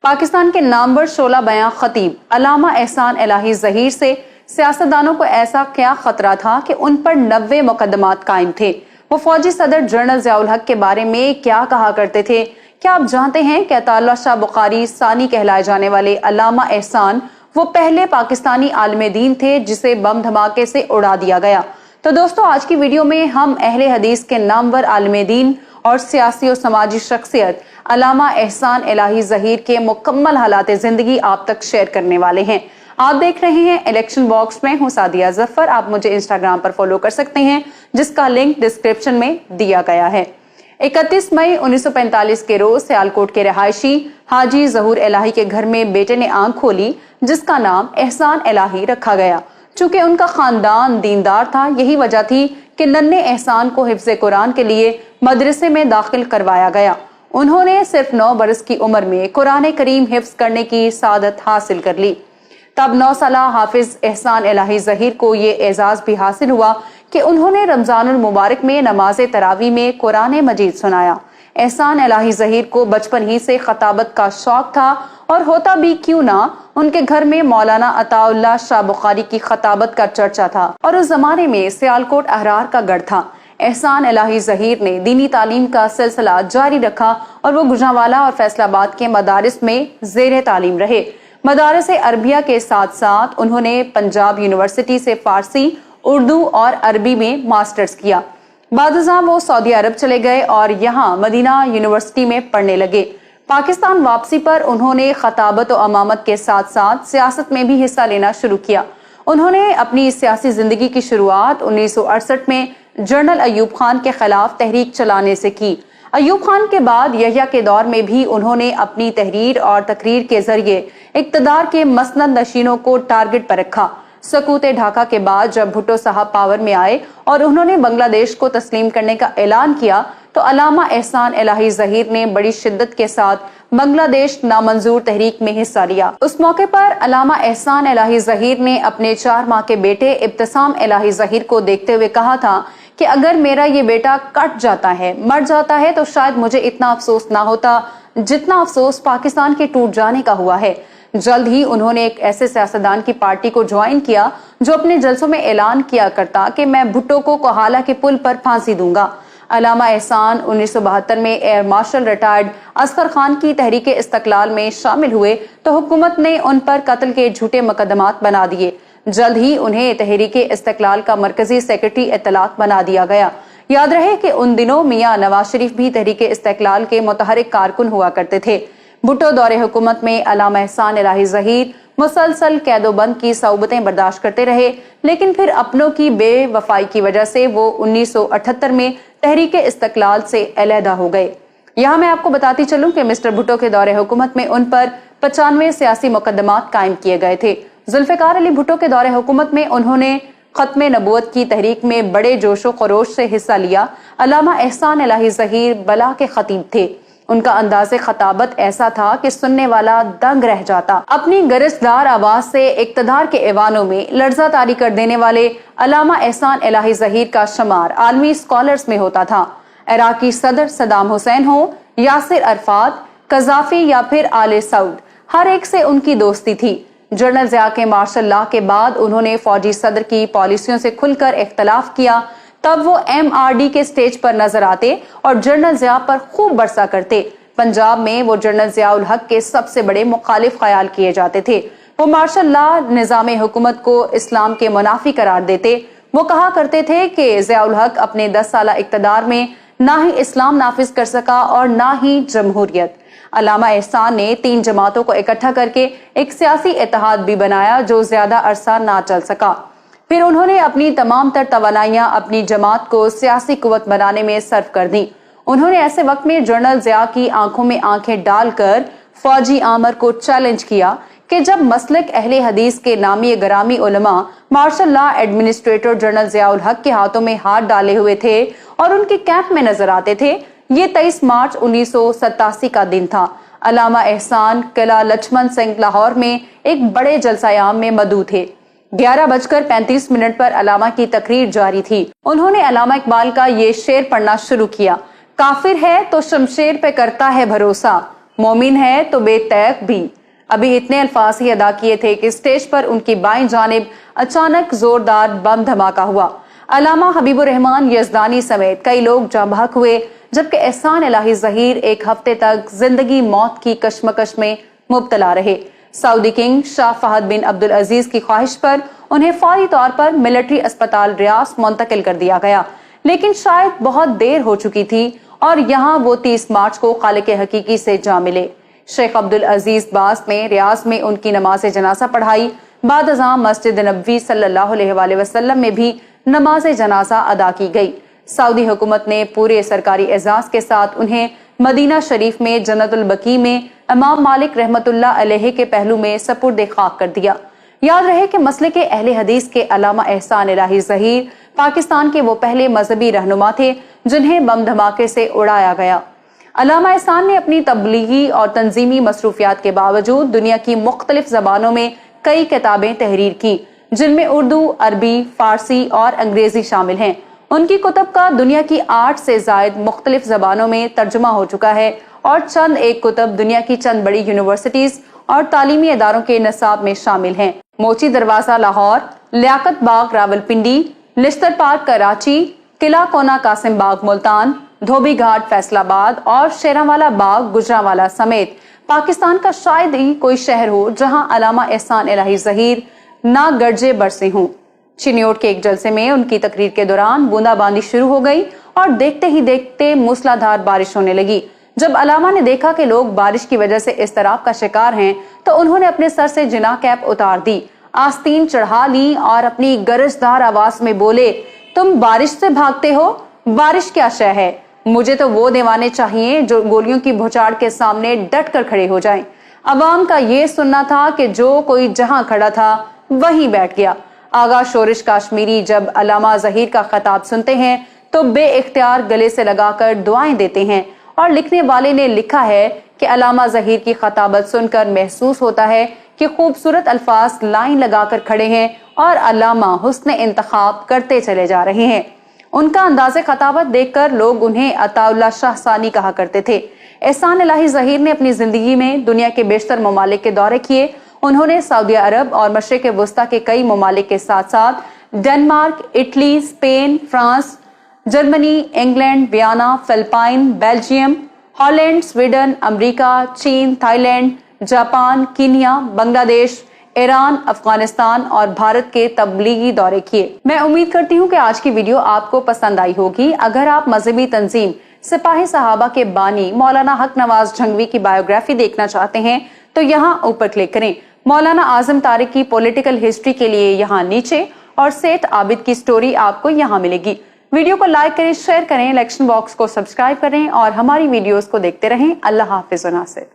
पाकिस्तान के नामवर 16 बयां खतीब अल्लामा एहसान इलाही ज़हीर से सियासतदानों को ऐसा क्या खतरा था कि उन पर 90 मुकदमात कायम थे। वो फौजी सदर जनरल ज़ियाउल हक के बारे में क्या कहा करते थे? क्या आप जानते हैं कि अताउल्लाह शाह बुखारी सानी कहलाए जाने वाले अल्लामा एहसान वो पहले पाकिस्तानी आलिम दीन थे जिसे बम धमाके से उड़ा दिया गया। तो दोस्तों, आज की वीडियो में हम अहले हदीस के नामवर आलिम दीन और सियासी और समाजी शख्सियत अल्लामा एहसान इलाही ज़हीर के मुकम्मल हालात जिंदगी आप तक शेयर करने वाले हैं। आप देख रहे हैं इलेक्शन बॉक्स में हूं सादिया जफर। आप मुझे इंस्टाग्राम पर फॉलो कर सकते हैं जिसका लिंक डिस्क्रिप्शन में दिया गया है। 31 मई 1945 के रोज सियालकोट के रहायशी हाजी ज़हूर इलाही के घर में बेटे ने आंख खोली जिसका नाम एहसान इलाही रखा गया। चूंकि उनका खानदान दीनदार था, यही वजह थी कि नन्हे एहसान को हिफ्ज़ कुरान के लिए मदरसे में दाखिल करवाया गया। उन्होंने सिर्फ 9 बरस की उम्र में कुरान करीम हिफ्ज़ करने की सादत हासिल कर ली। तब 9 साला हाफिज एहसान इलाही ज़हीर को ये एजाज भी हासिल हुआ कि उन्होंने रमजानुल मुबारक में नमाज तरावी में कुरान मजीद सुनाया। एहसान इलाही ज़हीर को बचपन ही से खताबत का शौक था और होता भी क्यों ना, उनके घर में मौलाना अताउल्लाह शाह बुखारी की खताबत का चर्चा था और उस जमाने में सियालकोट अहरार का गढ़ था। एहसान इलाही ज़हीर ने दीनी तालीम का सिलसिला जारी रखा और वो गुजरांवाला और फैसलाबाद के मदारिस में ज़ेर तालीम रहे। मदारिस अरबिया के साथ साथ उन्होंने पंजाब यूनिवर्सिटी से फारसी, उर्दू और अरबी में मास्टर्स किया। बादशाह वो सऊदी अरब चले गए और यहाँ मदीना यूनिवर्सिटी में पढ़ने लगे। पाकिस्तान वापसी पर उन्होंने खताबत और अमामत के साथ साथ सियासत में भी हिस्सा लेना शुरू किया। उन्होंने अपनी सियासी जिंदगी की शुरुआत 1968 में जनरल अयूब खान के खिलाफ तहरीक चलाने से की। अयूब खान के बाद यहिया के दौर में भी उन्होंने अपनी तहरीर और तकरीर के जरिए इक्तदार के मसनद नशीनों को टारगेट पर रखा। सकूत ढाका के बाद जब भुट्टो साहब पावर में आए और उन्होंने बांग्लादेश को तस्लीम करने का ऐलान किया तो अल्लामा एहसान इलाही ज़हीर ने बड़ी शिद्दत के साथ बांग्लादेश नामंजूर तहरीक में हिस्सा लिया। उस मौके पर अल्लामा एहसान इलाही ज़हीर ने अपने 4 माह के बेटे इब्तिसाम इलाही ज़हीर को देखते हुए कहा था कि अगर मेरा ये बेटा कट जाता है, मर जाता है, तो शायद मुझे इतना अफसोस ना होता जितना अफसोस पाकिस्तान के टूट जाने का हुआ है। जल्द ही उन्होंने एक ऐसे सियासतदान की पार्टी को ज्वाइन किया जो अपने जलसों में ऐलान किया करता कि मैं भुट्टो को कोहाला के पुल पर फांसी दूंगा। अल्लामा एहसान 1972 में air marshal retired Asghar Khan की तहरीक इस्तकलाल में शामिल हुए तो हुकूमत ने उन पर कत्ल के झूठे मुकदमात बना दिए। जल्द ही उन्हें तहरीक इस्तकलाल का मरकजी सेक्रेटरी इत्तलात बना दिया गया। याद रहे कि उन दिनों मियां नवाज शरीफ भी तहरीक इस्तकलाल के मुतहरिक कारकुन हुआ करते थे। भुट्टो दौरे हुकूमत में अल्लामा एहसान इलाही ज़हीर मुसलसल कैदोबंद की सऊबतें बर्दाश्त करते रहे, लेकिन फिर अपनों की बेवफाई की वजह से वो 1978 में तहरीक इस्तकलाल से अलहदा हो गए। यहाँ मैं आपको बताती चलूं कि मिस्टर भुट्टो के दौरे हुकूमत में उन पर 95 सियासी मुकदमात कायम किए गए थे। जुल्फ़िकार अली भुट्टो के दौरे हुकूमत में उन्होंने खत्म नबूवत की तहरीक में बड़े जोशो खरोश से हिस्सा लिया। अल्लामा एहसान इलाही ज़हीर बला के खतीब थे। उनका अंदाज़े खताबत ऐसा था कि सुनने वाला दंग रह जाता। अपनी गरजदार आवाज से इक्तदार के ऐवानों में लर्जा तारी कर देने वाले अल्लामा एहसान इलाही ज़हीर का शुमार आलमी स्कॉलर्स में होता था। इराकी सदर सदाम हुसैन हो, यासिर अरफात, कज़ाफी या फिर आले सऊद, हर एक से उनकी दोस्ती थी। जनरल ज़िया के मार्शल लॉ के बाद उन्होंने फौजी सदर की पॉलिसियों से खुलकर इख्तलाफ किया। तब वो MRD के स्टेज पर नजर आते और जनरल ज़िया पर खूब बरसा करते। पंजाब में वो जनरल ज़ियाउल हक के सबसे बड़े मुखालिफ ख्याल किए जाते थे। वो मार्शल लॉ निज़ाम हुकूमत को इस्लाम के मुनाफी करार देते। वो कहा करते थे कि ज़ियाउल हक अपने 10 साला इक़्तिदार में ना ही इस्लाम नाफिज कर सका और ना ही जमहूरियत। अल्लामा एहसान ने 3 जमातों को इकट्ठा करके एक सियासी इत्तेहाद भी बनाया जो ज्यादा अरसा ना चल सका। फिर उन्होंने अपनी तमाम तर तवानाइयां अपनी जमात को सियासी कुव्वत बनाने में सर्व कर दी। उन्होंने ऐसे वक्त में जनरल ज़िया की आंखों में आंखें डालकर फौजी आमर को चैलेंज किया कि जब मसलक अहले हदीस के नामी गरामी उलमा martial law administrator general Ziaul Haq के हाथों में हाथ डाले हुए थे और उनके कैंप में नजर आते थे। ये 23 मार्च 1987 का दिन था। अल्लामा एहसान किला लक्ष्मण सिंह लाहौर में एक बड़े जलसायाम में मौजूद थे। 11:35 पर अल्लामा की तकरीर जारी थी। उन्होंने अल्लामा इकबाल का ये शेर पढ़ना शुरू किया, काफिर है तो शमशेर पे करता है भरोसा, मोमिन है तो बेतैक भी। अभी इतने अल्फाज ही अदा किए थे कि स्टेज पर उनकी बाईं जानिब अचानक जोरदार बम धमाका हुआ। अल्लामा हबीबुर रहमान यज़दानी समेत कई लोग जाँ बहक हुए, जबकि एहसान इलाही ज़हीर एक हफ्ते तक जिंदगी मौत की कशमकश में मुब्तला रहे। सऊदी किंग शाह फहद बिन अब्दुल अजीज की ख्वाहिश पर उन्हें फौरी तौर पर मिलिट्री अस्पताल रियास मुंतकिल कर दिया गया, लेकिन शायद बहुत देर हो चुकी थी और यहाँ वो 30 मार्च को खालिक हकीकी से जा मिले। शेख अब्दुल अजीज बास ने रियाज में उनकी नमाज जनाजा पढ़ाई। बाद अज़ां मस्जिद नबवी सल्लल्लाहु अलैहि वसल्लम में भी नमाज जनाजा अदा की गई। सऊदी हुकूमत ने पूरे सरकारी एजाज के साथ उन्हें मदीना शरीफ में जन्नतुल बकी में इमाम मालिक रहमतुल्लाह अलैहि के पहलू में सपुर्द खाक कर दिया। याद रहे कि मसले के अहले हदीस के अल्लामा एहसान इलाही ज़हीर पाकिस्तान के वो पहले मजहबी रहनुमा थे जिन्हें बम धमाके से उड़ाया गया। अल्लामा एहसान ने अपनी तबलीगी और तंजीमी मसरूफियात के बावजूद दुनिया की मुख्तलिफ जबानों में कई किताबें तहरीर की, जिनमें उर्दू, अरबी, फारसी और अंग्रेजी शामिल हैं। उनकी कुतुब का दुनिया की 8 से जायद मुख्तलिफ जबानों में तर्जुमा हो चुका है और चंद एक कुतुब दुनिया की चंद बड़ी यूनिवर्सिटीज और तालीमी इदारों के निसाब में शामिल हैं। मोची दरवाजा लाहौर, लियाकत बाग रावलपिंडी, लिश्तर पार्क कराची, किला कोना कासिम बाग मुल्तान, धोबी घाट फैसलाबाद और शेरावाला बाग गुजरावाला समेत पाकिस्तान का शायद ही कोई शहर हो जहां अल्लामा एहसान इलाही ज़हीर ना गरजे बरसे हों। चिन्योट के एक जलसे में उनकी तकरीर के दौरान बूंदाबांदी शुरू हो गई और देखते ही देखते मूसलाधार बारिश होने लगी। जब अल्लामा ने देखा कि लोग बारिश की वजह से इज़्तिराब का शिकार हैं, तो उन्होंने अपने सर से जिना कैप उतार दी, आस्तीन चढ़ा ली और अपनी गरजदार आवाज में बोले, तुम बारिश से भागते हो? बारिश क्या शय है? मुझे तो वो दीवाने चाहिए जो गोलियों की भुचाड़ के सामने डट कर खड़े हो जाएं। अवाम का ये सुनना था कि जो कोई जहां खड़ा था वहीं बैठ गया। आगा शोरिश काश्मीरी जब अल्लामा ज़हीर का खिताब सुनते हैं तो बे इख्तियार गले से लगाकर दुआएं देते हैं, और लिखने वाले ने लिखा है कि अल्लामा ज़हीर की खिताबत सुनकर महसूस होता है कि खूबसूरत अल्फाज लाइन लगाकर खड़े हैं और अल्लामा हुस्न इंतखाब करते चले जा रहे हैं। उनका अंदाज़े खिताबत देखकर लोग उन्हें अताउल्लाह शाह सानी कहा करते थे। एहसान इलाही ज़हीर ने अपनी जिंदगी में दुनिया के बेशतर ममालिक के दौरे किए। उन्होंने सऊदी अरब और मशरिक़ वुस्ता के कई ममालिक के साथ साथ Denmark, Italy, Spain, France, Germany, England, Vienna, Philippine, Belgium, Holland, Sweden, America, चीन, Thailand, Japan, Kenya, Bangladesh, Iran, Afghanistan और भारत के तबलीगी दौरे किए। मैं उम्मीद करती हूँ कि आज की वीडियो आपको पसंद आई होगी। अगर आप मजहबी तंजीम सिपाही सहाबा के बानी मौलाना हक नवाज जंगवी की बायोग्राफी देखना चाहते हैं तो यहाँ ऊपर क्लिक करें। मौलाना आजम तारिक की पॉलिटिकल हिस्ट्री के लिए यहाँ नीचे, और सेठ आबिद की स्टोरी आपको यहाँ मिलेगी। वीडियो को लाइक करें, शेयर करें, इलेक्शन बॉक्स को सब्सक्राइब करें और हमारी वीडियोस को देखते रहें। अल्लाह हाफिज व नासिर।